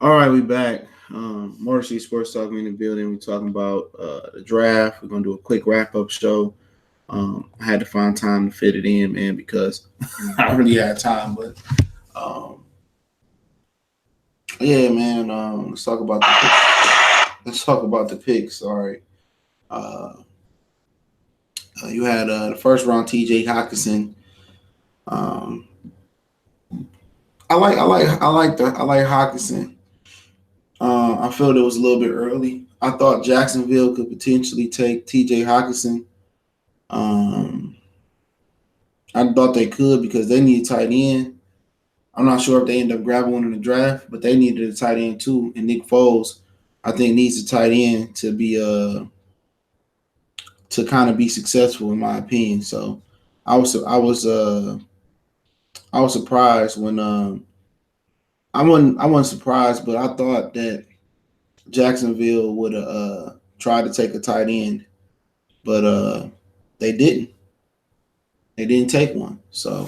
All right, we back. Motor City Sports Talk in the building. We're talking about the draft. We're gonna do a quick wrap up show. I had to find time to fit it in, man, because I don't really had time. But um, yeah, man. Let's talk about the picks. All right. Uh, you had the first round T.J. Hawkinson. Um, I like Hawkinson. I felt it was a little bit early. I thought Jacksonville could potentially take T.J. Hawkinson. Um, I thought they could because they need a tight end. I'm not sure if they end up grabbing one in the draft, but they needed a tight end too. And Nick Foles, I think, needs a tight end to kind of be successful in my opinion. So I was I was I was surprised when I wasn't surprised, but I thought that Jacksonville would have tried to take a tight end, but they didn't. They didn't take one. So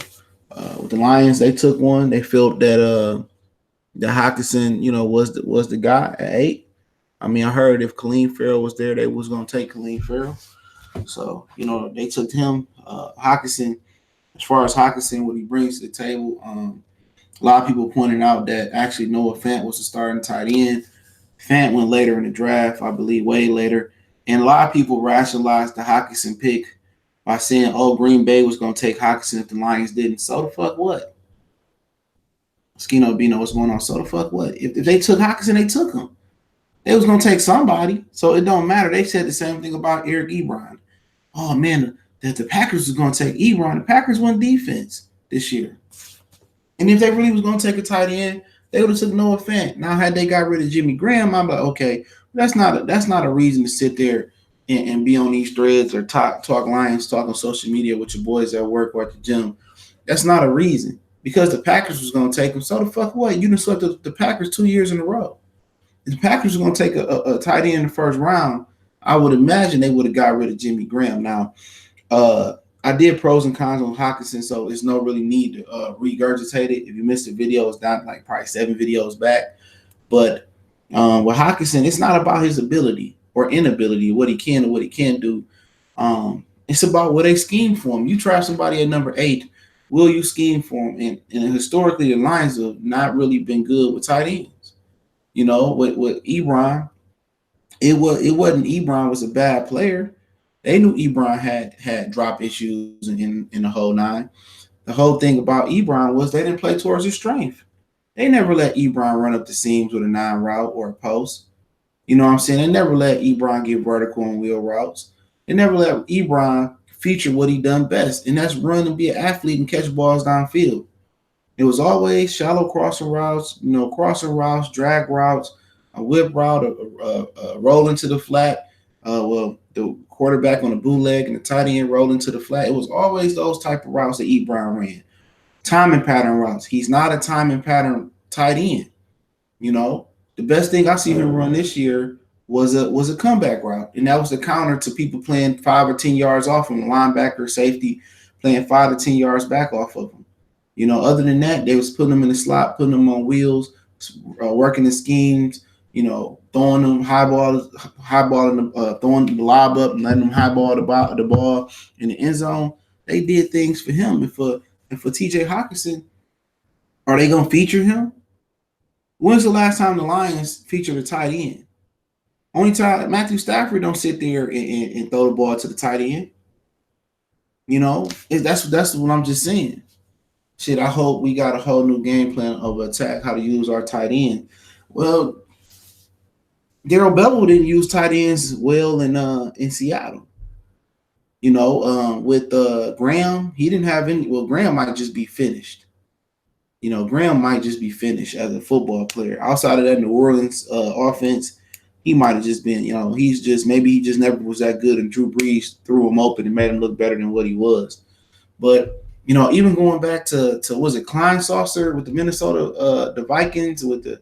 with the Lions, they took one. They felt that Hawkinson, was the guy at 8. I mean, I heard if Khalil Farrell was there, they was gonna take Khalil Farrell. So they took him. Hawkinson, as far as Hawkinson, what he brings to the table, a lot of people pointed out that actually Noah Fant was the starting tight end. Fant went later in the draft, I believe, way later. And a lot of people rationalized the Hawkinson pick by saying, "Oh, Green Bay was going to take Hawkinson if the Lions didn't." So the fuck what? Skino Bino, what's going on? So the fuck what? If they took Hawkinson, they took him. They was going to take somebody, so it don't matter. They said the same thing about Eric Ebron. Oh man, that the Packers was going to take Ebron. The Packers won defense this year, and if they really was going to take a tight end, they would have took Noah Fant. Now, had they got rid of Jimmy Graham, I'm like, okay, that's not a reason to sit there and be on these threads or talk Lions, talk on social media with your boys at work or at the gym. That's not a reason because the Packers was going to take them. So the fuck what? You done swept the Packers 2 years in a row. If the Packers were going to take a tight end in the first round, I would imagine they would have got rid of Jimmy Graham. Now, I did pros and cons on Hawkinson, so there's no really need to regurgitate it. If you missed the video, it's not like probably 7 videos back. But with Hawkinson, it's not about his ability or inability, what he can and what he can't do. It's about what they scheme for him. You try somebody at number 8, will you scheme for him? And historically, the Lions have not really been good with tight ends. With Ebron, it wasn't Ebron was a bad player. They knew Ebron had drop issues in the whole 9. The whole thing about Ebron was they didn't play towards his strength. They never let Ebron run up the seams with a 9 route or a post. You know what I'm saying? They never let Ebron get vertical on wheel routes. They never let Ebron feature what he done best, and that's run and be an athlete and catch balls downfield. It was always shallow crossing routes, drag routes, a whip route, a roll into the flat. The quarterback on the bootleg and the tight end roll into the flat. It was always those type of routes that Ebron ran. Timing pattern routes. He's not a timing pattern tight end. The best thing I see him run this year was a comeback route, and that was the counter to people playing 5 or 10 yards off from linebacker, safety, playing 5 to 10 yards back off of him. Other than that, they was putting them in the slot, putting them on wheels, working the schemes. Throwing them throwing the lob up and letting them highball the ball in the end zone. They did things for him, and for T.J. Hawkinson, are they gonna feature him? When's the last time the Lions featured a tight end? Only time Matthew Stafford don't sit there and throw the ball to the tight end. That's what I'm just saying. Shit, I hope we got a whole new game plan of attack, how to use our tight end. Well, Darrell Bevell didn't use tight ends well in Seattle. With Graham, he didn't have any. Well, Graham might just be finished. Graham might just be finished as a football player. Outside of that New Orleans offense, he might have just been. Maybe he just never was that good, and Drew Brees threw him open and made him look better than what he was. But even going back to was it Klein Saucer with the Minnesota the Vikings with the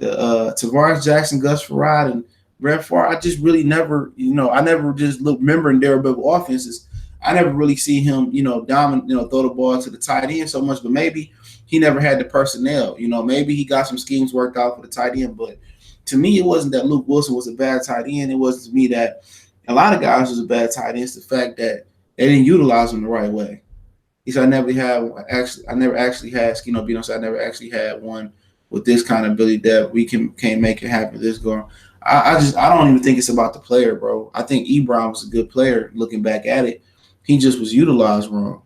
Tavares Jackson, Gus Farad, and Brett Favre, I just really never, I never just remember in Darrell Bevell offenses. I never really see him, dominant, throw the ball to the tight end so much. But maybe he never had the personnel. Maybe he got some schemes worked out for the tight end, but to me, it wasn't that Luke Wilson was a bad tight end. It wasn't to me that a lot of guys was a bad tight end. It's the fact that they didn't utilize him the right way. He said, I never actually had Skino Bino said I never actually had one with this kind of ability that we can make it happen. This going, I don't even think it's about the player, bro. I think Ebron was a good player. Looking back at it, he just was utilized wrong.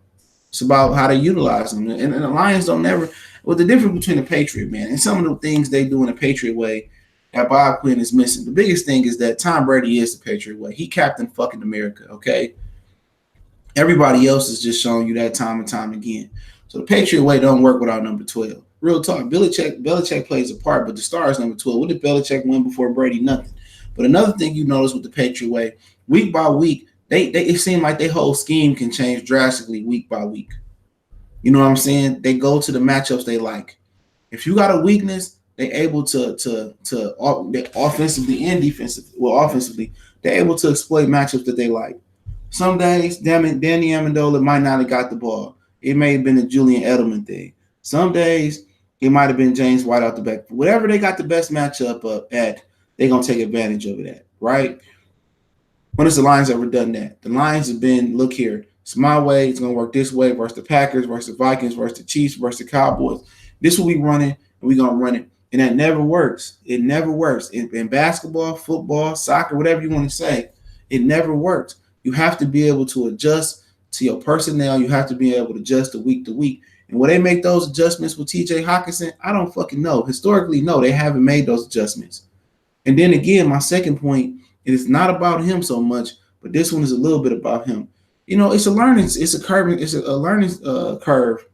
It's about how they utilize him, and the Lions don't never. Well, the difference between the Patriot, man, and some of the things they do in the Patriot way that Bob Quinn is missing. The biggest thing is that Tom Brady is the Patriot way. He captained fucking America, okay? Everybody else is just showing you that time and time again. So the Patriot way don't work without number 12. Real talk. Belichick plays a part, but the star is number 12. What did Belichick win before Brady? Nothing. But another thing you notice with the Patriot way, week by week, they it seems like their whole scheme can change drastically week by week. You know what I'm saying? They go to the matchups they like. If you got a weakness, they're able to offensively and defensively. Well, offensively, they're able to exploit matchups that they like. Some days, Danny Amendola might not have got the ball. It may have been a Julian Edelman thing. Some days, it might have been James White out the back. Whatever they got the best matchup at, they're going to take advantage of it, right? When has the Lions ever done that? The Lions have been, look here, it's my way, it's going to work this way versus the Packers, versus the Vikings, versus the Chiefs, versus the Cowboys. This will be running, and we're going to run it. And that never works. It never works. In basketball, football, soccer, whatever you want to say, it never works. You have to be able to adjust to your personnel. You have to be able to adjust week to week. And will they make those adjustments with TJ Hockenson? I don't fucking know. Historically, no, they haven't made those adjustments. And then again, my second point, it is not about him so much, but this one is a little bit about him. It's a learning curve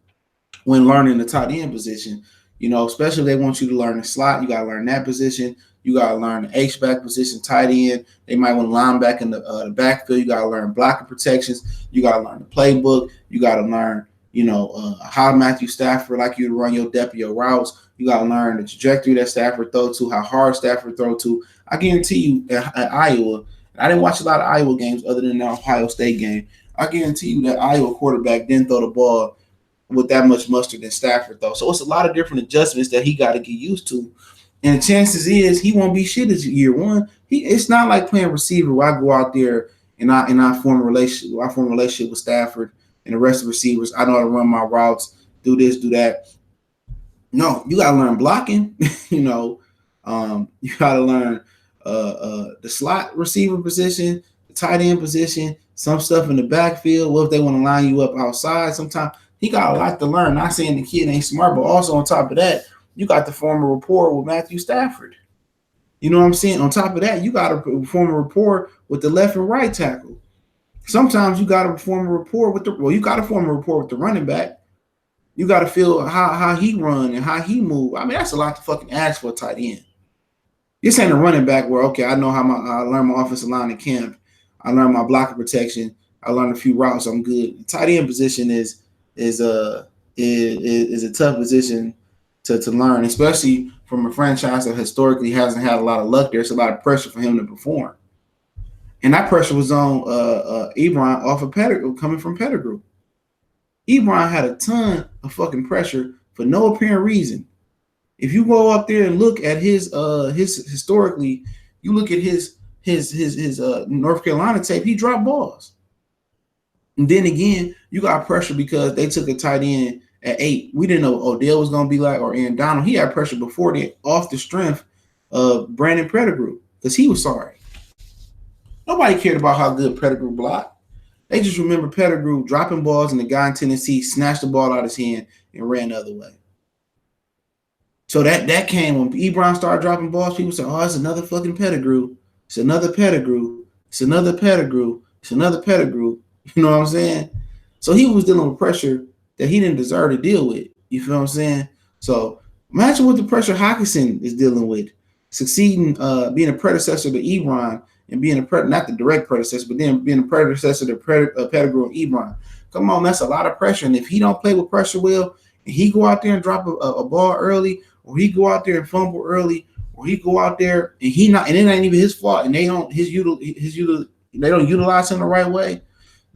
when learning the tight end position. Especially if they want you to learn the slot, you got to learn that position. You got to learn the H-back position, tight end. They might want to line back in the backfield. You got to learn blocking protections. You got to learn the playbook. You got to learn, how Matthew Stafford like you to run your depth, your routes. You got to learn the trajectory that Stafford throw to, how hard Stafford throw to. I guarantee you at Iowa, I didn't watch a lot of Iowa games other than the Ohio State game. I guarantee you that Iowa quarterback didn't throw the ball with that much mustard than Stafford though. So it's a lot of different adjustments that he got to get used to. And the chances is he won't be shit as year one. It's not like playing receiver where I go out there and I form a relationship. I form a relationship with Stafford and the rest of the receivers. I know how to run my routes, do this, do that. No, you gotta learn blocking. You gotta learn the slot receiver position, the tight end position, some stuff in the backfield. What if they want to line you up outside? Sometimes he got a lot to learn. Not saying the kid ain't smart, but also on top of that, you got to form a rapport with Matthew Stafford. You know what I'm saying? On top of that, you got to form a rapport with the left and right tackle. Sometimes you got to form a rapport with you got to form a rapport with the running back. You got to feel how he run and how he move. I mean, that's a lot to fucking ask for a tight end. This ain't a running back where, okay, I know how I learn my offensive line in camp. I learned my blocking protection. I learned a few routes. I'm good. The tight end position is a tough position to learn, especially from a franchise that historically hasn't had a lot of luck. There's a lot of pressure for him to perform. And that pressure was on Ebron off of Pettigrew, coming from Pettigrew. Ebron had a ton of fucking pressure for no apparent reason. If you go up there and look at his historically, you look at his North Carolina tape, he dropped balls. And then again, you got pressure because they took a tight end at 8. We didn't know Odell was going to be like, or Aaron Donald. He had pressure before that off the strength of Brandon Pettigrew because he was sorry. Nobody cared about how good Pettigrew blocked. They just remember Pettigrew dropping balls and the guy in Tennessee snatched the ball out of his hand and ran the other way. So that came when Ebron started dropping balls. People said, "Oh, it's another fucking Pettigrew. It's another Pettigrew. It's another Pettigrew. It's another Pettigrew." You know what I'm saying? So he was dealing with pressure that he didn't deserve to deal with. You feel what I'm saying? So imagine what the pressure Hockenson is dealing with, succeeding, being a predecessor to Ebron and being not the direct predecessor, but then being a predecessor to Pettigrew and Ebron. Come on, that's a lot of pressure. And if he don't play with pressure well, and he go out there and drop a ball early, or he go out there and fumble early, or he go out there and and it ain't even his fault, and they don't utilize him the right way,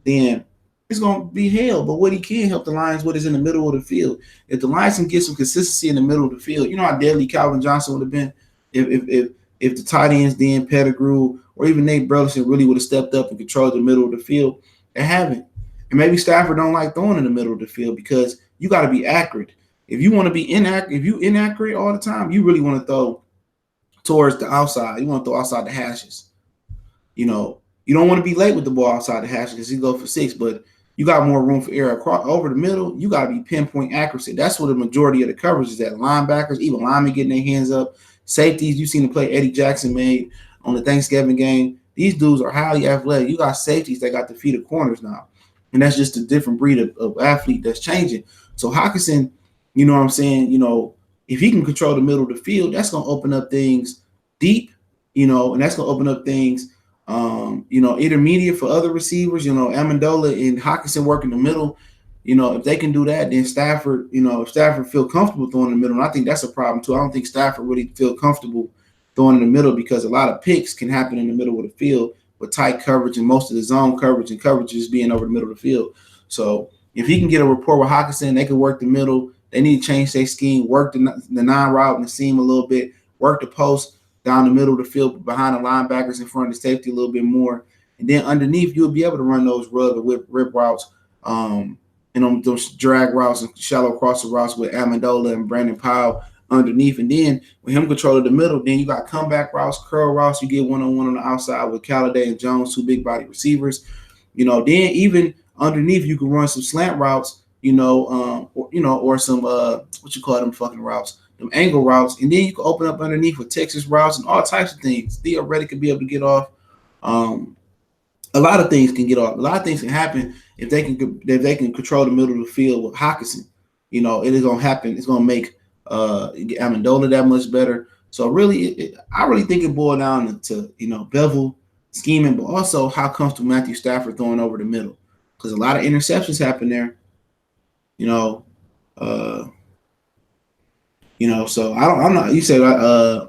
then it's gonna be hell. But what he can help the Lions with is in the middle of the field. If the Lions can get some consistency in the middle of the field, you know how deadly Calvin Johnson would have been if the tight ends, Dan Pettigrew, or even Nate Burleson really would have stepped up and controlled the middle of the field. They haven't. And maybe Stafford don't like throwing in the middle of the field because you got to be accurate. If you want to be inaccurate, if you inaccurate all the time, you really want to throw towards the outside. You want to throw outside the hashes. You know, you don't want to be late with the ball outside the hashes because you go for 6, but you got more room for error. Across over the middle, you got to be pinpoint accuracy. That's where the majority of the coverage is at. Linebackers, even linemen getting their hands up. Safeties, you seen the play Eddie Jackson made on the Thanksgiving game. These dudes are highly athletic. You got safeties that got the feet of corners now. And that's just a different breed of athlete that's changing. So Hockenson, you know what I'm saying, if he can control the middle of the field, that's going to open up things deep, and that's going to open up things, intermediate for other receivers. Amendola and Hockenson work in the middle. If they can do that, then Stafford, if Stafford feel comfortable throwing in the middle, and I think that's a problem too. I don't think Stafford really feel comfortable throwing in the middle because a lot of picks can happen in the middle of the field with tight coverage and most of the zone coverage and coverages being over the middle of the field. So if he can get a rapport with Hockenson, they can work the middle. They need to change their scheme, work the non-route and the seam a little bit, work the post down the middle of the field behind the linebackers in front of the safety a little bit more. And then underneath, you'll be able to run those rug or rip routes, and those drag routes and shallow crosser routes with Amendola and Brandon Powell underneath. And then with him controlling the middle, then you got comeback routes, curl routes. You get one-on-one on the outside with Calladay and Jones, 2 big body receivers. Then even underneath, you can run some slant routes, or some what you call them fucking routes, them angle routes, and then you can open up underneath with Texas routes and all types of things. Theoretically, be able to get off. A lot of things can get off. A lot of things can happen if they can control the middle of the field with Hockenson. It is gonna happen. It's gonna make Amendola that much better. So really, I really think it boiled down to Bevel scheming, but also how comfortable Matthew Stafford throwing over the middle, because a lot of interceptions happen there. So I'm not. You said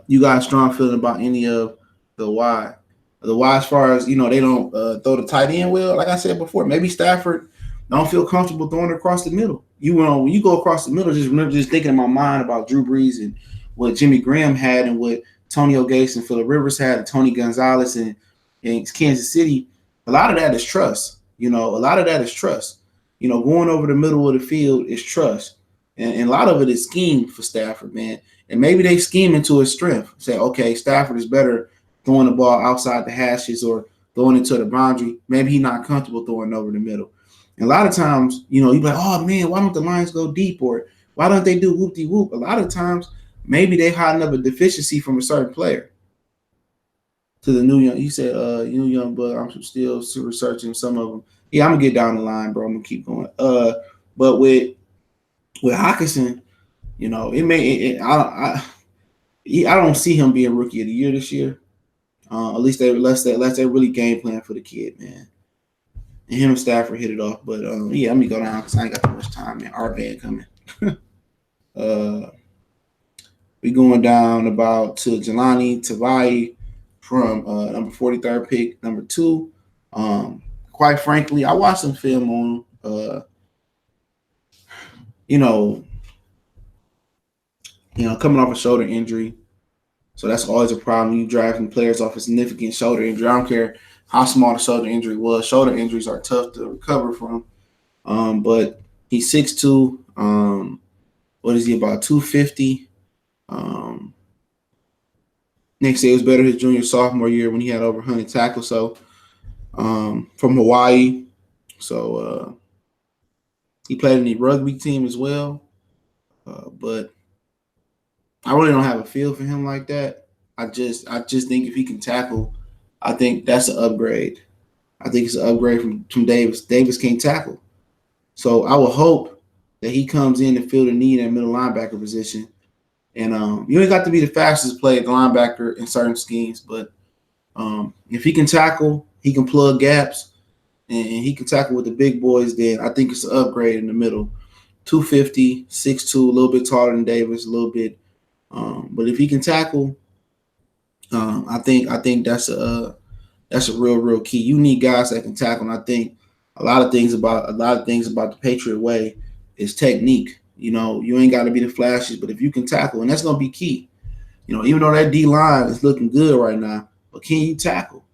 you got a strong feeling about any of the why. The why, as far as they don't throw the tight end well. Like I said before, maybe Stafford don't feel comfortable throwing it across the middle. When you go across the middle, just thinking in my mind about Drew Brees and what Jimmy Graham had and what Antonio Gates and Phillip Rivers had and Tony Gonzalez and Kansas City. A lot of that is trust. A lot of that is trust. Going over the middle of the field is trust. And a lot of it is scheme for Stafford, man. And maybe they scheme into his strength. Say, okay, Stafford is better throwing the ball outside the hashes or throwing it to the boundary. Maybe he's not comfortable throwing over the middle. And a lot of times, you're like, oh, man, why don't the Lions go deep? Or why don't they do whoop-de-whoop? A lot of times, maybe they hiding up a deficiency from a certain player. To the new young, you said new young bug. I'm still researching some of them. Yeah, I'm gonna get down the line, bro. I'm gonna keep going. But with Hockenson, I don't see him being rookie of the year this year. At least unless they really game plan for the kid, man. And him and Stafford hit it off. But yeah, let me go down because I ain't got too much time, man. Our band coming. We going down about to Jelani Tavai from number 43rd pick, number 2. Quite frankly, I watched some film on coming off a shoulder injury. So that's always a problem. You drafting players off a significant shoulder injury. I don't care how small the shoulder injury was. Shoulder injuries are tough to recover from. But he's 6'2". What is he, about 250? Next year was better his junior sophomore year when he had over 100 tackles. So from Hawaii. So he played in the rugby team as well. But I really don't have a feel for him like that. I just think if he can tackle, I think that's an upgrade. I think it's an upgrade from Davis. Davis can't tackle. So I will hope that he comes in and fill the need in middle linebacker position. And you ain't got to be the fastest player at the linebacker in certain schemes, but if he can tackle, he can plug gaps, and he can tackle with the big boys, then I think it's an upgrade in the middle. 250, 6'2", a little bit taller than Davis, a little bit. But if he can tackle, I think that's a real key. You need guys that can tackle, and I think a lot of things about the Patriot way is technique. You ain't got to be the flashiest, but if you can tackle, and that's gonna be key. Even though that D line is looking good right now, but can you tackle?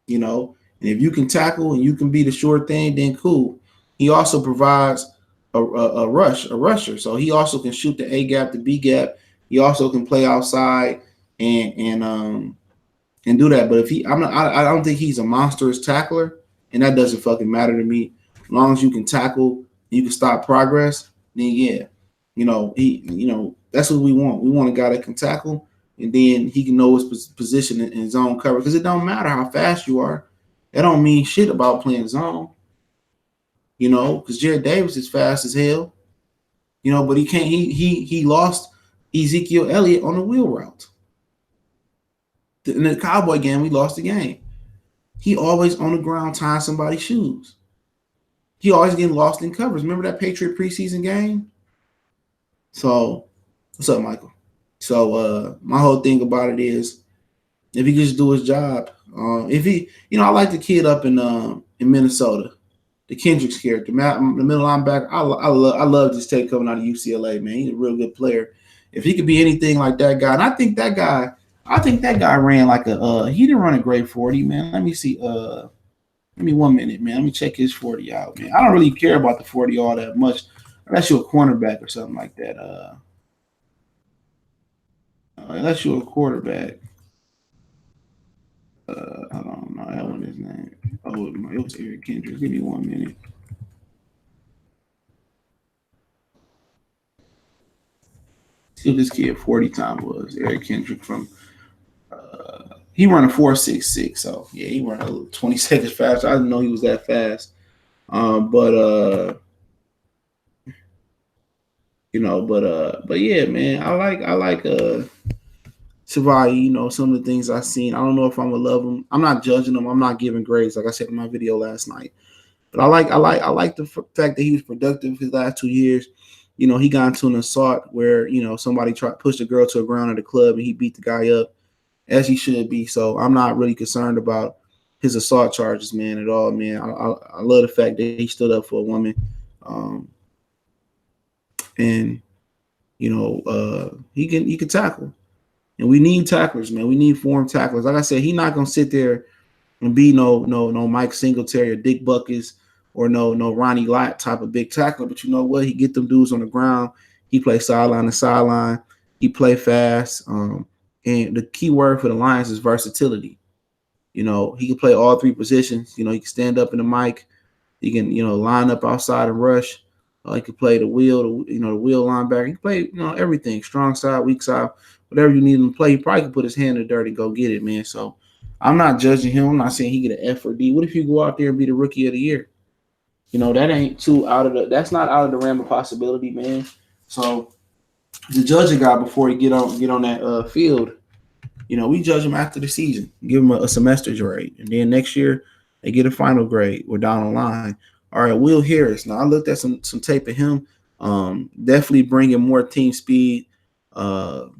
And if you can tackle and you can be the sure thing, then cool. He also provides a rusher, so he also can shoot the A gap, the B gap. He also can play outside and do that. But if he, I'm not, I don't think he's a monstrous tackler, and that doesn't fucking matter to me. As long as you can tackle, you can stop progress, then yeah, that's what we want. We want a guy that can tackle, and then he can know his position in zone cover. Because it don't matter how fast you are, that don't mean shit about playing zone. Because Jared Davis is fast as hell. But he can't. He lost Ezekiel Elliott on the wheel route. In the Cowboy game, we lost the game. He always on the ground tying somebody's shoes. He always getting lost in covers. Remember that Patriot preseason game? So, what's up, Michael? So, my whole thing about it is, if he just do his job, if he, I like the kid up in Minnesota, the Kendricks character, the middle linebacker. I love this tape coming out of UCLA, man. He's a real good player. If he could be anything like that guy, and I think that guy ran like he didn't run a great 40, man. Let me see. Give me 1 minute, man. Let me check his 40 out, man. I don't really care about the 40 all that much, unless you're a cornerback or something like that. Unless you're a quarterback. Hold on, no, that wasn't his name. Oh, it was Eric Kendricks. Give me 1 minute. See what this kid 40 time was. Eric Kendrick from he run a 4.66, so yeah, he run a 20 seconds faster. I didn't know he was that fast. But yeah, man, I like Savai, some of the things I've seen. I don't know if I'm gonna love him. I'm not judging him. I'm not giving grades, like I said in my video last night. But I like the fact that he was productive his last 2 years. He got into an assault where somebody tried to push the girl to the ground at the club and he beat the guy up, as he should be. So I'm not really concerned about his assault charges, man, at all, man. I love the fact that he stood up for a woman, and he can tackle, and we need tacklers, man. We need form tacklers. Like I said, he's not gonna sit there and be no Mike Singletary or Dick Buckus or no Ronnie Lott type of big tackler. But you know what? He get them dudes on the ground. He play sideline to sideline. He play fast. And the key word for the Lions is versatility. He can play all three positions. He can stand up in the mic. He can line up outside and rush. He can play the wheel, the wheel linebacker. He can play everything, strong side, weak side, whatever you need him to play. He probably can put his hand in the dirt and go get it, man. So I'm not judging him. I'm not saying he get an F or D. What if you go out there and be the rookie of the year? That ain't that's not out of the realm of possibility, man. So to judge a guy before he get on that field, we judge him after the season, give him a semester grade, and then next year they get a final grade. We're down the line. All right, Will Harris. Now I looked at some tape of him. Definitely bringing more team speed. Team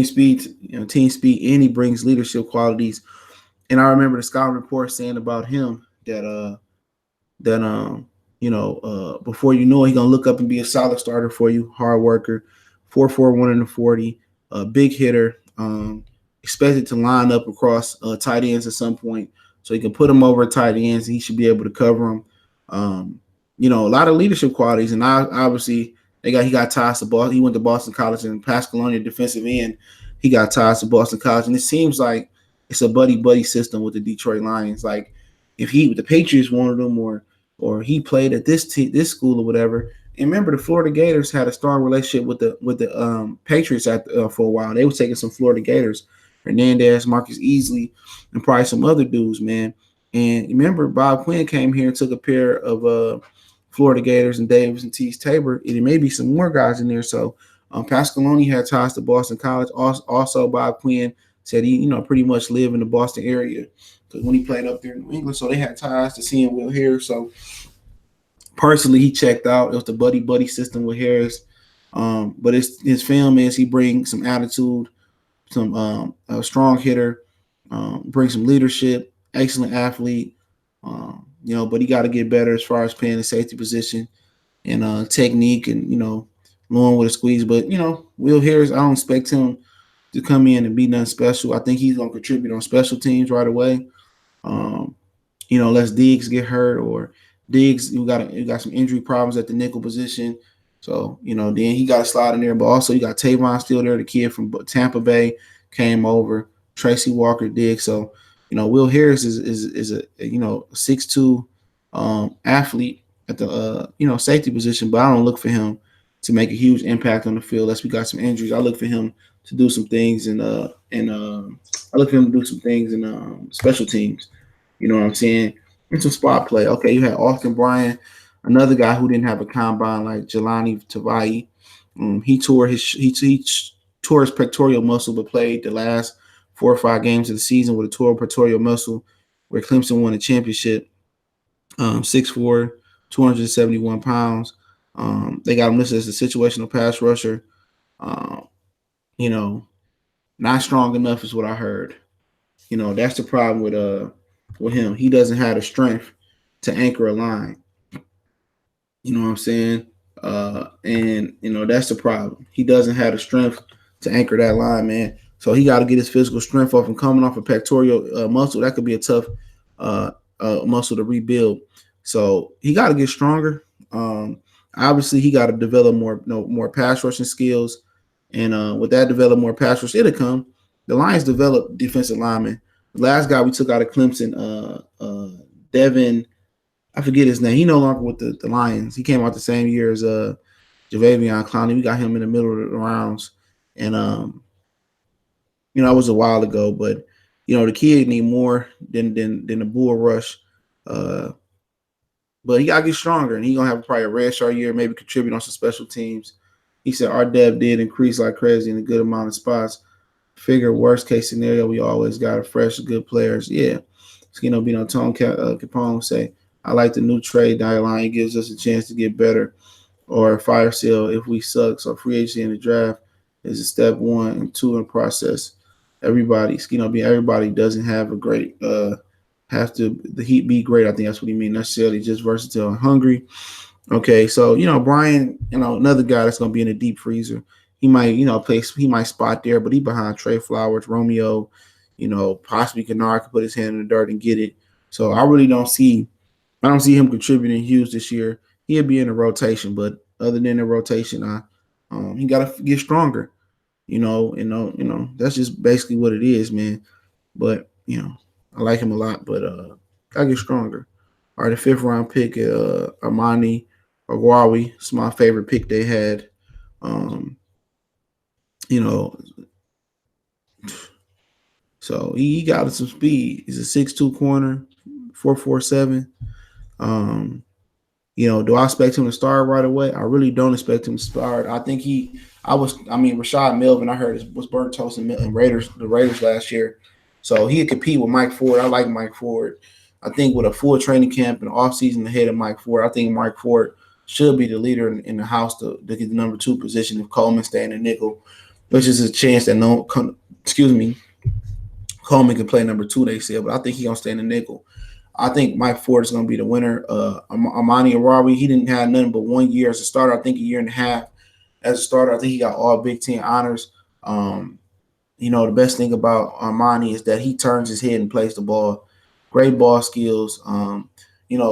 speed, and he brings leadership qualities. And I remember the scouting report saying about him that before you know it, he's gonna look up and be a solid starter for you, hard worker, 4.41 in the 40, a big hitter, expected to line up across tight ends at some point, so he can put him over tight ends and he should be able to cover them. A lot of leadership qualities, and obviously he got ties to Boston. He went to Boston College, and Pascalonia defensive end, he got ties to Boston College, and it seems like it's a buddy system with the Detroit Lions. Like if the Patriots wanted him, or he played at this school or whatever. And remember, the Florida Gators had a strong relationship with the Patriots for a while. They were taking some Florida Gators, Hernandez, Marcus Easley, and probably some other dudes, man. And remember, Bob Quinn came here and took a pair of Florida Gators and Davis and Tease Tabor, and there may be some more guys in there. So Pascaloni had ties to Boston College. Also, Bob Quinn said he, pretty much lived in the Boston area because when he played up there in New England, so they had ties to seeing Will Harris. So personally, he checked out. It was the buddy system with Harris. But his film is he brings some attitude, some a strong hitter, brings some leadership, excellent athlete. but he got to get better as far as playing the safety position and technique and, knowing with a squeeze. But, Will Harris, I don't expect him to come in and be nothing special. I think he's going to contribute on special teams right away. Um, unless Diggs get hurt or Diggs, you got some injury problems at the nickel position. So, then he got to slide in there. But also you got Tavon still there, the kid from Tampa Bay came over, Tracy Walker Diggs. So, Will Harris is a 6'2" athlete at the safety position, but I don't look for him to make a huge impact on the field unless we got some injuries. I look for him to do some things and I look for him to do some things in special teams. You know what I'm saying? And some spot play. Okay, you had Austin Bryant, another guy who didn't have a combine like Jelani Tavai. He tore his pectoral muscle, but played the last 4 or 5 games of the season with a torn pectoral muscle, where Clemson won the championship. 6'4", 271 pounds. They got him listed as a situational pass rusher. Um, you know, not strong enough is what I heard. That's the problem with him. He doesn't have the strength to anchor a line. You know what I'm saying? And that's the problem. He doesn't have the strength to anchor that line, man. So he got to get his physical strength off and coming off a pectoral muscle. That could be a tough uh, muscle to rebuild. So he got to get stronger. Obviously, he got to develop more pass rushing skills, and with that, develop more pass rush. It'll come. The Lions develop defensive linemen. The last guy we took out of Clemson, Devin, I forget his name. He no longer with the Lions. He came out the same year as Javavion Clowney. We got him in the middle of the rounds, and it was a while ago, but the kid need more than the bull rush. But he got to get stronger, and he gonna have probably a red shirt year, maybe contribute on some special teams. He said our depth did increase like crazy in a good amount of spots. Figure worst case scenario, we always got a fresh, good players. Yeah, Tone Capone say, I like the new trade dialogue. It gives us a chance to get better, or fire sale if we suck. So free agency in the draft is a step 1 and 2 in process. Everybody doesn't have a great the heat be great. I think that's what he means. Necessarily just versatile and hungry. Okay, so Brian, another guy that's gonna be in a deep freezer. He might, he might spot there, but he behind Trey Flowers, Romeo, possibly Kennard could put his hand in the dirt and get it. So I don't see him contributing huge this year. He'll be in the rotation, but other than the rotation, he got to get stronger. That's just basically what it is, man. But I like him a lot, but gotta get stronger. All right, the 5th round pick, Armani Agwawi. It's my favorite pick they had. So he got some speed. He's a 6'2" corner, 4.47. Do I expect him to start right away? I really don't expect him to start. I think Rashad Melvin, I heard was burnt toast in the Raiders last year. So he'd compete with Mike Ford. I like Mike Ford. I think with a full training camp and offseason ahead of Mike Ford, I think Mike Ford should be the leader in the house to get the number 2 position if Coleman stay in the nickel, which is a chance that Coleman can play number 2, they said, but I think he's going to stay in the nickel. I think Mike Ford is going to be the winner. Armani Arawi, he didn't have nothing but 1 year as a starter. I think a year and a half as a starter. I think he got all Big Ten honors. The best thing about Armani is that he turns his head and plays the ball. Great ball skills.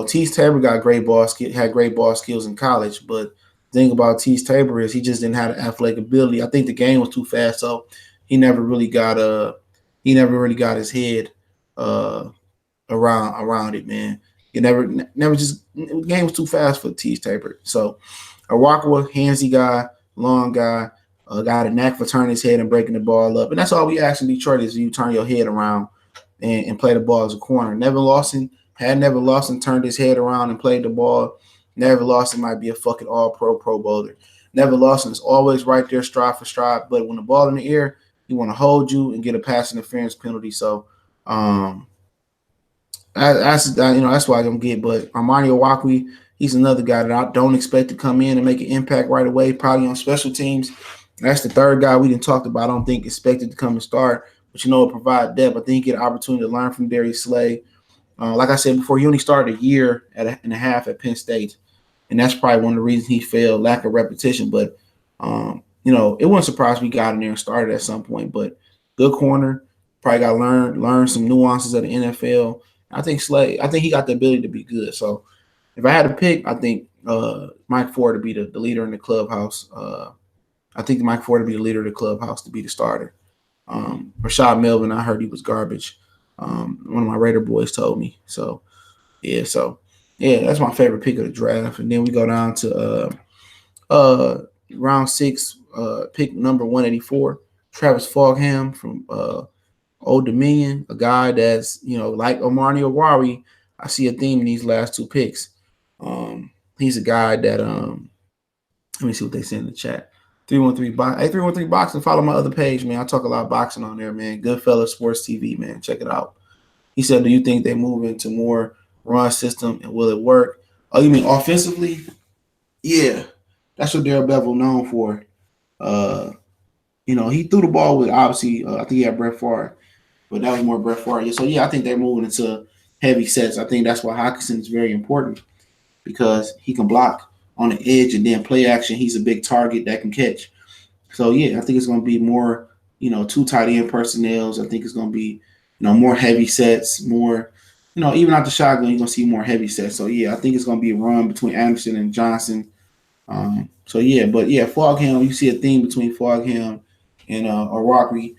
Tease Tabor had great ball skills in college, but the thing about Tease Tabor is he just didn't have the athletic ability. I think the game was too fast, so he never really got his head around it, man. The game was too fast for Tease Tabor. So Awakwa, handsy guy, long guy. Got a knack for turning his head and breaking the ball up. And that's all we ask in Detroit is you turn your head around and play the ball as a corner. Nevin Lawson turned his head around and played the ball. Nevin Lawson might be a fucking all-pro Pro Bowler. Nevin Lawson is always right there stride for stride, but when the ball in the air, he want to hold you and get a pass interference penalty. So that's why I don't get. But Armani Awakwi, he's another guy that I don't expect to come in and make an impact right away, probably on special teams. That's the 3rd guy we didn't talk about. I don't think expected to come and start, but provide depth. I think he get an opportunity to learn from Darius Slay. Like I said before, he only started a year and a half at Penn State, and that's probably one of the reasons he failed, lack of repetition. But it wouldn't surprise me he got in there and started at some point. But good corner, probably got to learn some nuances of the NFL. I think Slay, I think he got the ability to be good. So if I had to pick, I think Mike Ford to be the leader in the clubhouse. I think Mike Ford to be the leader of the clubhouse to be the starter. Rashad Melvin, I heard he was garbage. One of my Raider boys told me. So that's my favorite pick of the draft. And then we go down to round 6, pick number 184, Travis Fogham from Old Dominion, a guy that's, like Omani Owari. I see a theme in these last 2 picks. He's a guy that let me see what they say in the chat. 313 box. Hey, 313 boxing. Follow my other page, man. I talk a lot of boxing on there, man. Goodfellas Sports TV, man. Check it out. He said, "Do you think they move into more run system and will it work?" Oh, you mean offensively? Yeah, that's what Darrell Bevell known for. He threw the ball with obviously. I think he had Brett Favre, but that was more Brett Favre. So yeah, I think they're moving into heavy sets. I think that's why Hockenson is very important because he can block on the edge and then play action. He's a big target that can catch. So yeah, I think it's going to be more, 2 tight end personnels. I think it's going to be, more heavy sets, more, even out the shotgun, you're going to see more heavy sets. So yeah, I think it's going to be a run between Anderson and Johnson. Fogham, you see a theme between Fogham and O'Rourke.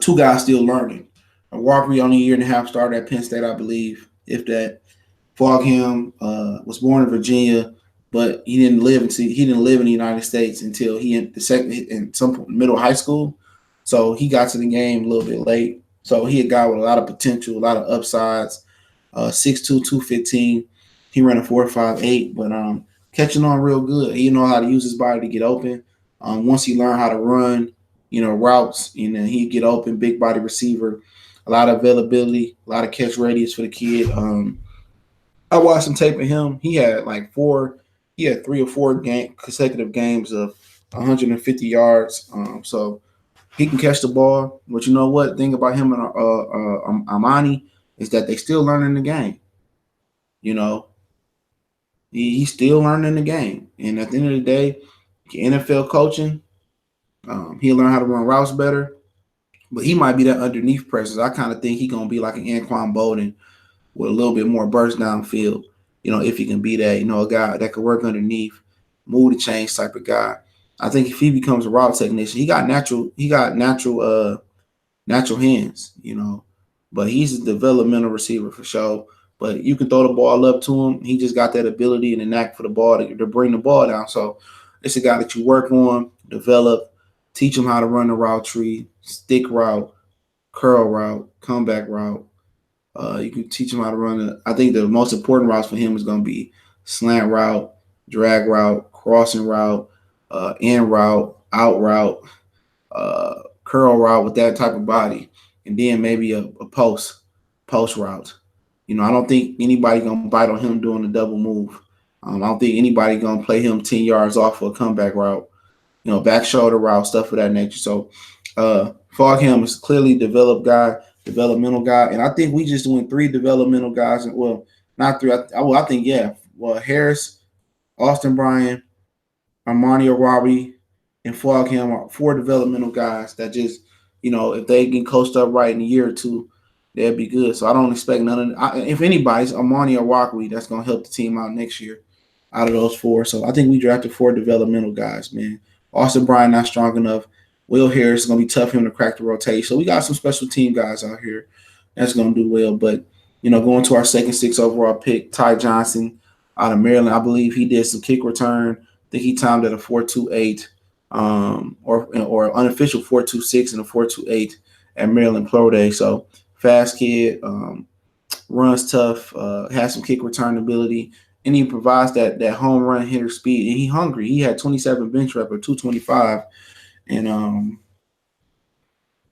2 guys still learning. O'Rourke only a year and a half started at Penn State, I believe, if that. Fogham was born in Virginia, but he didn't live in the United States until he in some point middle high school. So he got to the game a little bit late. So he a guy with a lot of potential, a lot of upsides. 6'2", 215. He ran a 4.58, but catching on real good. He know how to use his body to get open. Once he learned how to run, routes, he'd get open, big body receiver, a lot of availability, a lot of catch radius for the kid. I watched some tape of him. He had 3 or 4 consecutive games of 150 yards. So he can catch the ball. But you know what? The thing about him and Amani is that they still learning the game. He's still learning the game. And at the end of the day, NFL coaching, he'll learn how to run routes better. But he might be that underneath presence. I kind of think he's going to be like an Anquan Bolden with a little bit more burst downfield, if he can be that, a guy that could work underneath, move the chains type of guy. I think if he becomes a route technician, he got natural hands, but he's a developmental receiver for sure. But you can throw the ball up to him. He just got that ability and the knack for the ball to bring the ball down. So it's a guy that you work on, develop, teach him how to run the route tree, stick route, curl route, comeback route. You can teach him how to run it. I think the most important routes for him is going to be slant route, drag route, crossing route, in route, out route, curl route with that type of body, and then maybe a post route. I don't think anybody going to bite on him doing a double move. I don't think anybody going to play him 10 yards off for a comeback route, back shoulder route, stuff of that nature. So Fogham is clearly a developmental guy, and I think we just went 3 developmental guys. Well, not 3. I think yeah. Well, Harris, Austin Bryan, Armani Owari, and Fogham are 4 developmental guys that just, if they get coached up right in a year or 2, they'd be good. So I don't expect none of. If anybody's Armani Owari, that's gonna help the team out next year. Out of those 4, so I think we drafted 4 developmental guys, man. Austin Bryan not strong enough. Will Harris is going to be tough for him to crack the rotation. So we got some special team guys out here that's going to do well. But, going to our second 6 overall pick, Ty Johnson out of Maryland. I believe he did some kick return. I think he timed at a 4.28 or unofficial 4.26 and a 4.28 at Maryland Pro Day. So fast kid, runs tough, has some kick return ability, and he provides that home run hitter speed. And he hungry. He had 27 bench rep or 225. And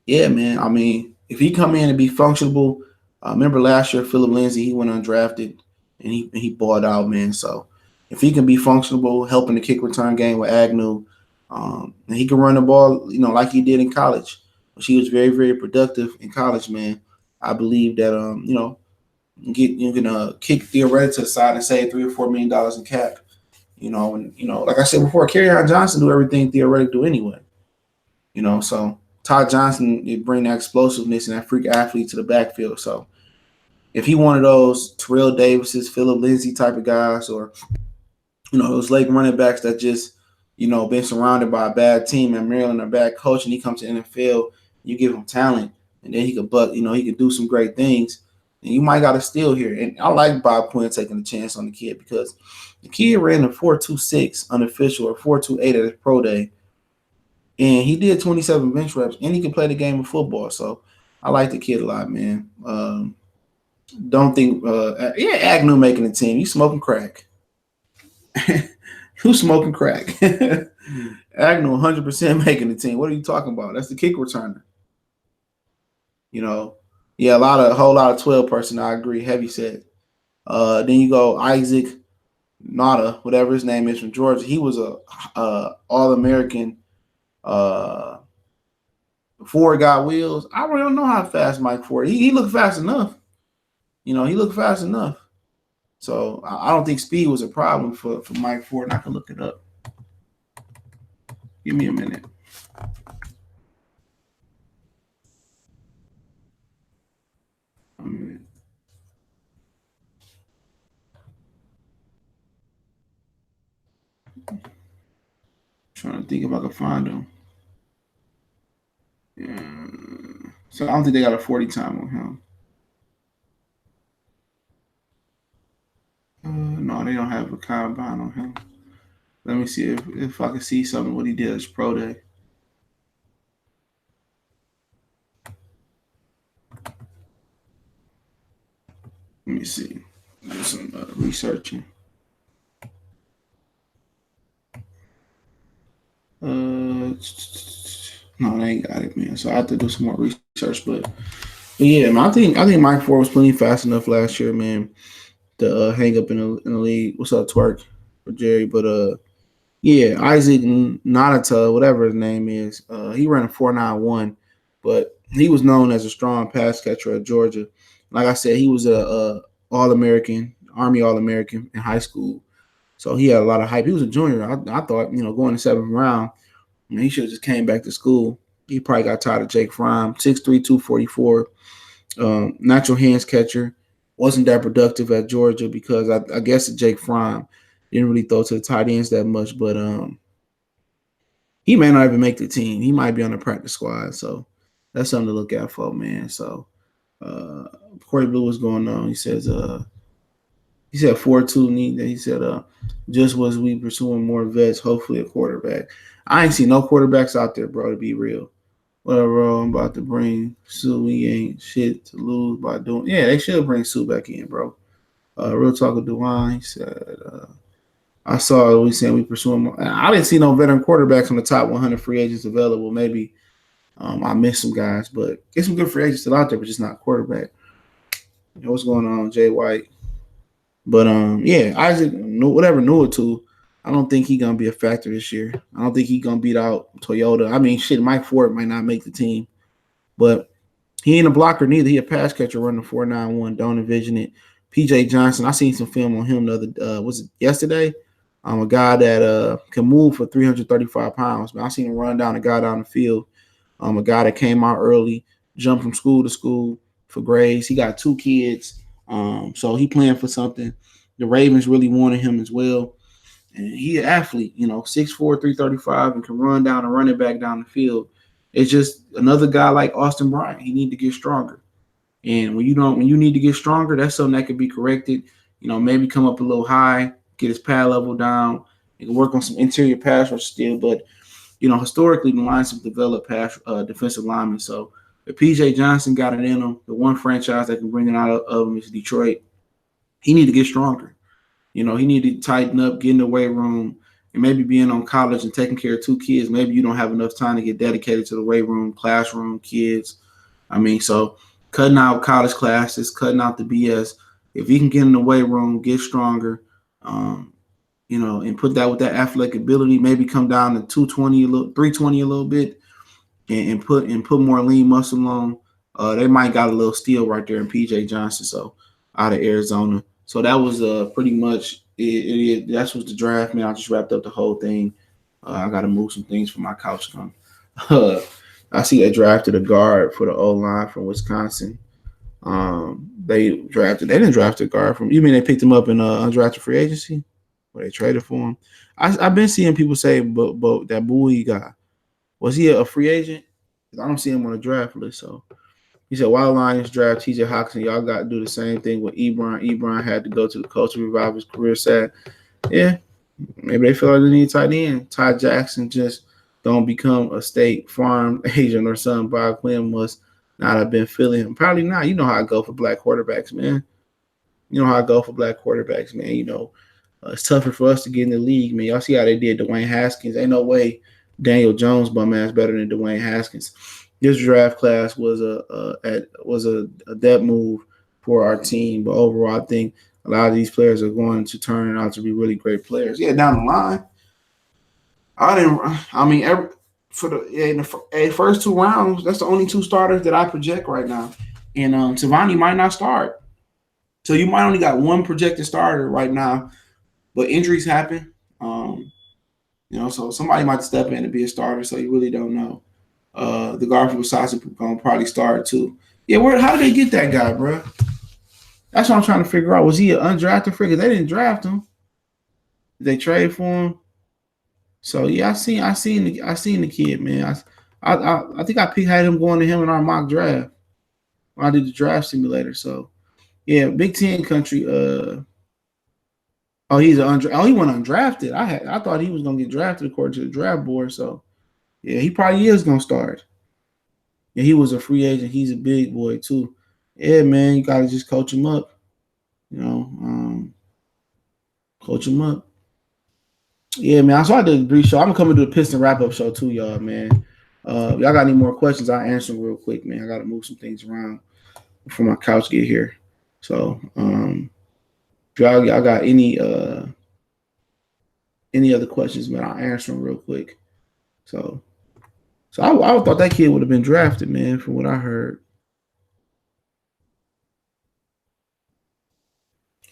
yeah, man. I mean, if he come in and be functional, remember last year Philip Lindsay, he went undrafted and he balled out, man. So if he can be functional, helping the kick return game with Agnew, and he can run the ball, like he did in college, which he was very, very productive in college, man. I believe that you can kick Theoretic to the side and save $3 or $4 million in cap. And like I said before, Kerryon Johnson do everything Theoretic do anyway. So Todd Johnson, it bring that explosiveness and that freak athlete to the backfield. So if he one of those Terrell Davises, Philip Lindsay type of guys, or those late running backs that just been surrounded by a bad team in Maryland, a bad coach, and he comes to NFL, you give him talent, and then he could he could do some great things. And you might got a steal here. And I like Bob Quinn taking a chance on the kid because the kid ran a 4.26 unofficial or 4.28 at his pro day. And he did 27 bench reps, and he can play the game of football. So I like the kid a lot, man. Don't think, Agnew making the team. You smoking crack. Who's smoking crack? Agnew 100% making the team. What are you talking about? That's the kick returner. Yeah, a whole lot of 12 person. I agree. Heavy set. Then you go Isaac Nada, whatever his name is from Georgia. He was a All-American. Ford got wheels. I really don't know how fast Mike Ford. He looked fast enough. He looked fast enough. So I don't think speed was a problem for Mike Ford. And I can look it up. Give me a minute. Trying to think if I can find them. Yeah. So I don't think they got a 40 time on him. No, they don't have a combine on him. Let me see if I can see something what he did as pro day. Let me see. Do some researching. No, they ain't got it, man. So I have to do some more research. But yeah, man, I think Mike Ford was plenty fast enough last year, man, to hang up in the league. What's up, Twerk for Jerry? But yeah, Isaac Nonata, whatever his name is, he ran a 4.91, but he was known as a strong pass catcher at Georgia. Like I said, he was a All-American, Army All-American in high school. So he had a lot of hype. He was a junior. I thought, going the 7th round, he should have just came back to school. He probably got tired of Jake Fromm. 6'3", 244. Natural hands catcher. Wasn't that productive at Georgia because I guess Jake Fromm didn't really throw to the tight ends that much. But he may not even make the team. He might be on the practice squad. So that's something to look out for, man. So Corey Blue, what's going on? He said 4-2 need. He said just was we pursuing more vets, hopefully a quarterback. I ain't seen no quarterbacks out there, bro, to be real. Whatever I'm about to bring Sue, we ain't shit to lose by doing. Yeah, they should bring Sue back in, bro. Real talk with DeWine, he said, I saw we saying we pursuing more. I didn't see no veteran quarterbacks on the top 100 free agents available. Maybe I missed some guys, but get some good free agents still out there, but just not quarterback. What's going on, Jay White? But yeah, Isaac, whatever Nua, I don't think he's gonna be a factor this year. I don't think he's gonna beat out Toyota. I mean, shit, Mike Ford might not make the team, but he ain't a blocker neither. He a pass catcher running 4.91. Don't envision it. PJ Johnson, I seen some film on him the other was it yesterday? A guy that can move for 335 pounds. Man, I seen him run down a guy down the field. A guy that came out early, jumped from school to school for grades. He got 2 kids. So he playing for something. The Ravens really wanted him as well. And he an athlete, 6'4", 335, and can run down and run it back down the field. It's just another guy like Austin Bryant. He need to get stronger. And when you need to get stronger, that's something that could be corrected. Maybe come up a little high, get his pad level down, and work on some interior pass rush still. But historically, the Lions have developed defensive linemen. So if PJ Johnson got it in him, the one franchise that can bring it out of him is Detroit. He need to get stronger. He need to tighten up, get in the weight room, and maybe being on college and taking care of 2 kids. Maybe you don't have enough time to get dedicated to the weight room, classroom, kids. So cutting out college classes, cutting out the BS. If you can get in the weight room, get stronger, and put that with that athletic ability, maybe come down to 220 320 a little bit, and put more lean muscle on. They might got a little steal right there in PJ Johnson, so out of Arizona. So that was pretty much it. That was the draft, man. I just wrapped up the whole thing. I got to move some things from my couch. I see they drafted a guard for the O line from Wisconsin. They didn't draft a guard from. You mean they picked him up in undrafted free agency, or they traded for him? I've been seeing people say, but that Bowie guy, was he a free agent? I don't see him on the draft list. So he said, Wild Lions draft TJ Hawkinson. Y'all got to do the same thing with Ebron. Ebron had to go to the coach to revive his career. Sad. Yeah, maybe they feel like they need tight end. Ty Jackson just don't become a State Farm agent or something. Bob Quinn must not have been feeling him. Probably not. You know how I go for black quarterbacks, man. You know how I go for black quarterbacks, man. You know, it's tougher for us to get in the league, man. Y'all see how they did Dwayne Haskins. Ain't no way Daniel Jones bum ass better than Dwayne Haskins. This draft class was a depth move for our team, but overall, I think a lot of these players are going to turn out to be really great players. Yeah, down the line, for the first 2 rounds, that's the only 2 starters that I project right now, and Tavani might not start, so you might only got 1 projected starter right now, but injuries happen, so somebody might step in and be a starter, so you really don't know. The guard from Wisconsin gonna probably start too. Yeah, how did they get that guy, bro? That's what I'm trying to figure out. Was he an undrafted free? Because they didn't draft him. Did they trade for him? So yeah, I seen the kid, man. I think I had him going to him in our mock draft when I did the draft simulator. So yeah, Big Ten country. He went undrafted. I thought he was gonna get drafted according to the draft board. So yeah, he probably is gonna start. Yeah, he was a free agent. He's a big boy too. Yeah, man, you gotta just coach him up. Coach him up. Yeah, man. So I did a brief show. I'm gonna come and do a Piston wrap up show too, y'all, man. Y'all got any more questions? I'll answer them real quick, man. I gotta move some things around before my couch get here. So if y'all got any other questions, man, I'll answer them real quick. So I thought that kid would have been drafted, man, from what I heard.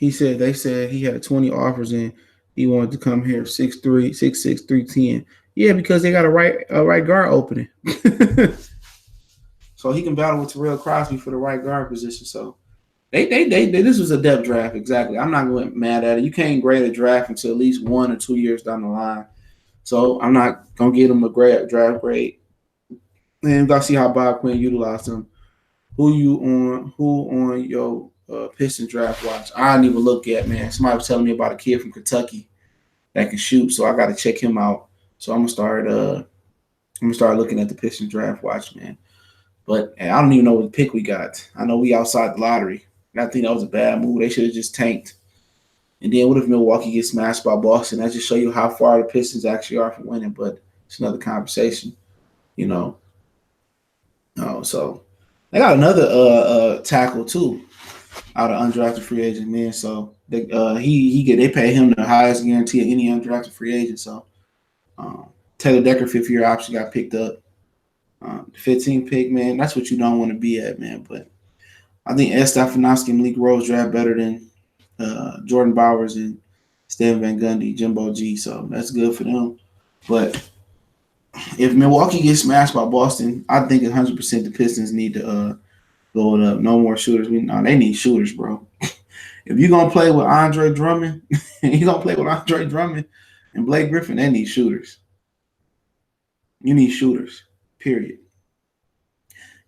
They said he had 20 offers and he wanted to come here 6'3", 6'6", 310. Yeah, because they got a right guard opening. So he can battle with Terrell Crosby for the right guard position. So they this was a depth draft, exactly. I'm not going mad at it. You can't grade a draft until at least 1 or 2 years down the line. So I'm not gonna give them a great draft grade. And gotta see how Bob Quinn utilized them. Who on your Piston draft watch? I didn't even look at, man. Somebody was telling me about a kid from Kentucky that can shoot, so I got to check him out. So I'm gonna start looking at the Piston draft watch, man. But I don't even know what pick we got. I know we outside the lottery. And I think that was a bad move. They should have just tanked. And then what if Milwaukee gets smashed by Boston? That just show you how far the Pistons actually are from winning. But it's another conversation, so they got another tackle too out of undrafted free agent, man. So they pay him the highest guarantee of any undrafted free agent. So Taylor Decker 5th-year option got picked up. The 15th pick, man, that's what you don't want to be at, man. But I think Ed Stefanowski and Malik Rose draft better than Jordan Bowers and Stan Van Gundy, Jimbo G. So that's good for them. But if Milwaukee gets smashed by Boston, I think 100% the Pistons need to go up. No more shooters. They need shooters, bro. If you're going to play with Andre Drummond, and Blake Griffin, they need shooters. You need shooters, period.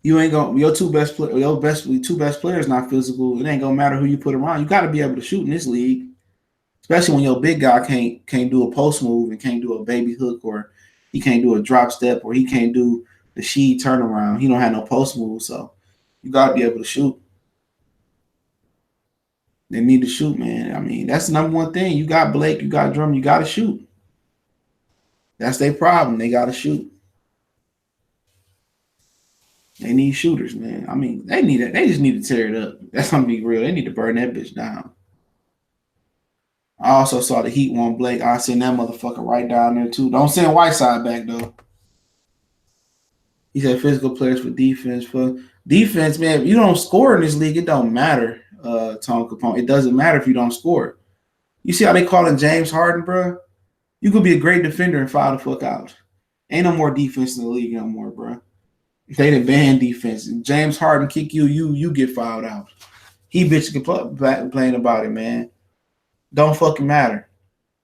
You ain't going your two best players not physical. It ain't gonna matter who you put around. You got to be able to shoot in this league, especially when your big guy can't do a post move and can't do a baby hook, or he can't do a drop step, or he can't do the Sheed turnaround. He don't have no post move, so you got to be able to shoot. They need to shoot, man. I mean, that's the number one thing. You got Blake, you got Drummond, you got to shoot. That's their problem. They got to shoot. They need shooters, man. I mean, they need it. They just need to tear it up. That's gonna be real. They need to burn that bitch down. I also saw the Heat want Blake. I seen that motherfucker right down there too. Don't send Whiteside back though. He said physical players for defense. Defense, man, if you don't score in this league, it don't matter, Tone Capone. It doesn't matter if you don't score. You see how they calling James Harden, bro? You could be a great defender and foul the fuck out. Ain't no more defense in the league no more, bro. They done ban defense. James Harden kick you get fouled out. He bitch complain about it, man. Don't fucking matter.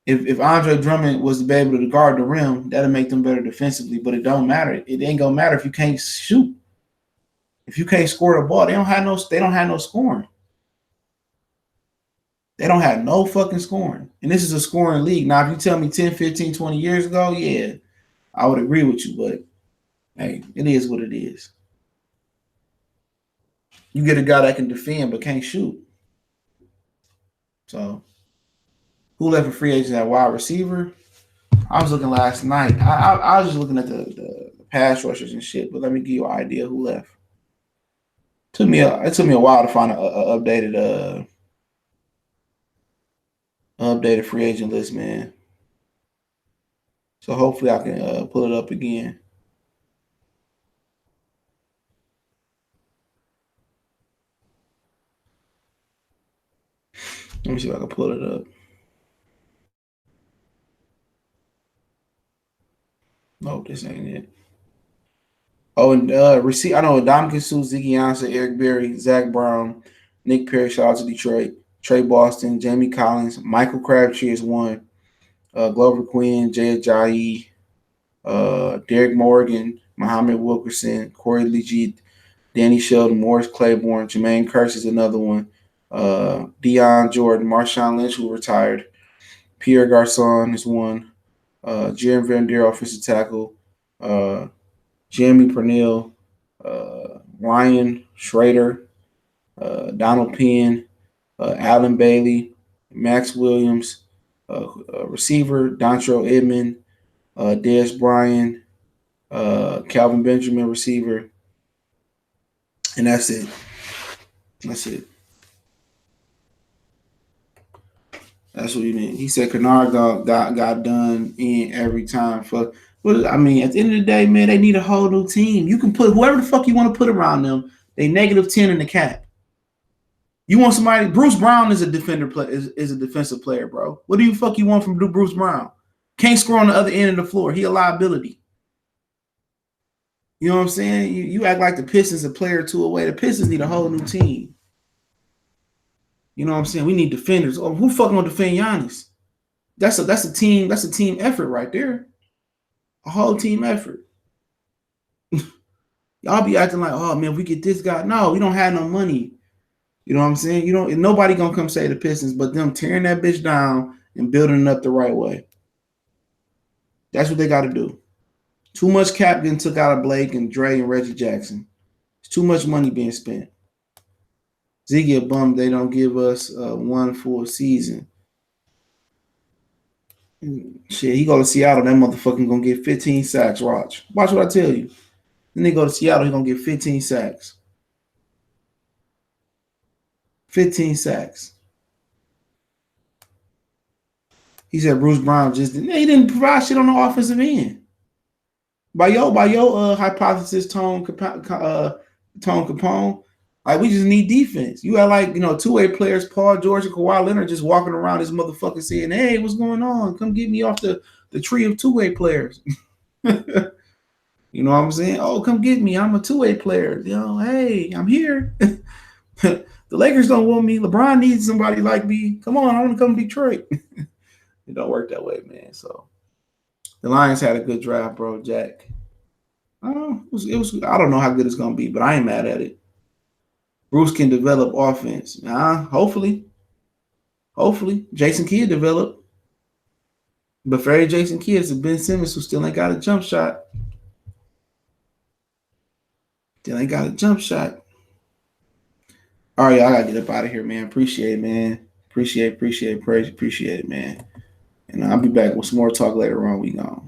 If Andre Drummond was to be able to guard the rim, that'll make them better defensively. But it don't matter. It ain't gonna matter if you can't shoot. If you can't score the ball, they don't have no scoring. They don't have no fucking scoring. And this is a scoring league. Now, if you tell me 10, 15, 20 years ago, yeah, I would agree with you. But hey, it is what it is. You get a guy that can defend but can't shoot. So, who left a free agent at wide receiver? I was looking last night. I was just looking at the pass rushers and shit. But let me give you an idea who left. It took me a while to find a updated free agent list, man. So hopefully I can pull it up again. Let me see if I can pull it up. Nope, this ain't it. Oh, and receive. I know Dominican Sue, Ziggy Ansah, Eric Berry, Zach Brown, Nick Perry, shout out to Detroit, Trey Boston, Jamie Collins, Michael Crabtree is one, Glover Quinn, Jay Ajayi, Derek Morgan, Muhammad Wilkerson, Corey Legit, Danny Sheldon, Morris Claiborne, Jermaine Kearse is another one, Deion Jordan, Marshawn Lynch, who retired, Pierre Garcon is one, Jeremy Van Der, offensive tackle, Jeremy Pernell, Ryan Schrader, Donald Penn, Alan Bailey, Max Williams, receiver, Dontrell Edmond, Dez Bryant, Calvin Benjamin, receiver. And that's it. That's it. That's what he meant. He said Kennard got done in every time. Fuck. Well, I mean, at the end of the day, man, they need a whole new team. You can put whoever the fuck you want to put around them. They -10 in the cap. You want somebody? Bruce Brown is a defender. Is a defensive player, bro. What do you fuck you want from Bruce Brown? Can't score on the other end of the floor. He a liability. You know what I'm saying? You act like the Pistons a player or two away. The Pistons need a whole new team. You know what I'm saying? We need defenders. Oh, who fucking gonna defend Giannis? That's a team. That's a team effort right there. A whole team effort. Y'all be acting like, oh man, if we get this guy. No, we don't have no money. You know what I'm saying? You don't. Nobody gonna come say the Pistons, but them tearing that bitch down and building it up the right way. That's what they got to do. Too much cap getting took out of Blake and Dre and Reggie Jackson. It's too much money being spent. Ziggy a bum they don't give us one full season. Shit, he go to Seattle, that motherfucker gonna get 15 sacks. Watch what I tell you. Then they go to Seattle, he gonna get 15 sacks. 15 sacks. He said Bruce Brown he didn't provide shit on the offensive end. By your hypothesis, Tone Capone, like we just need defense. You got like two-way players, Paul George and Kawhi Leonard, just walking around this motherfucker saying, "Hey, what's going on? Come get me off the tree of two-way players." You know what I'm saying? Oh, come get me. I'm a two-way player. Hey, I'm here. The Lakers don't want me. LeBron needs somebody like me. Come on, I want to come to Detroit. It don't work that way, man. So the Lions had a good draft, bro, Jack. It was. I don't know how good it's gonna be, but I ain't mad at it. Bruce can develop offense. Hopefully. Jason Kidd develop. But for Jason Kidd, it's Ben Simmons who still ain't got a jump shot. All right, y'all, I gotta get up out of here, man. Appreciate it, man. Appreciate it, man. And I'll be back with some more talk later on. We gone.